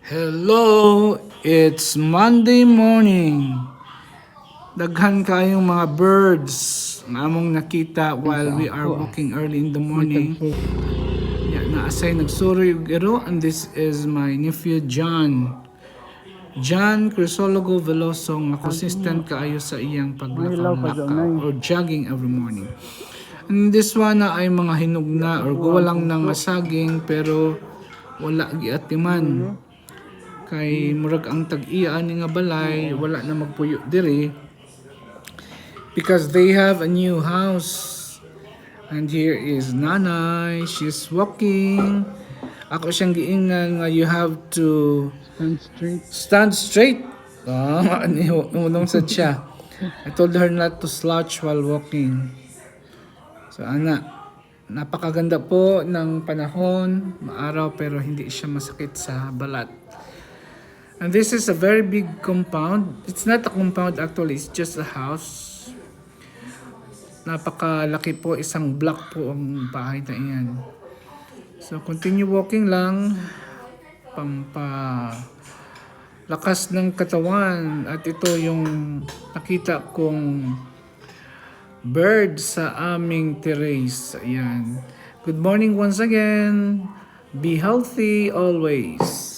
Hello, it's Monday morning. Daghan kayong mga birds nga among nakita while we are walking early in the morning. Naasay nagsuroy og iro, and this is my nephew John. John Crisologo Veloso nga consistent kaayo sa iyang paglakaw-lakaw or jogging every morning. And this one na ay mga hinugna or guwalang nang saging pero wala giatiman. Kay murag ang tag-iya ni nga balay wala na magpuyo diri because they have a new house. And here is Nanay, she's walking. Ako siyang giingan nga you have to stand straight. Unong sad siya. I told her not to slouch while walking. So napakaganda po ng panahon, maaraw pero hindi siya masakit sa balat. And this is a very big compound. It's not a compound actually, it's just a house. Napakalaki po, isang block po ang bahay na iyan. So continue walking lang, lakas ng katawan. At ito yung nakita kong bird sa aming terrace. Ayan. Good morning once again. Be healthy always.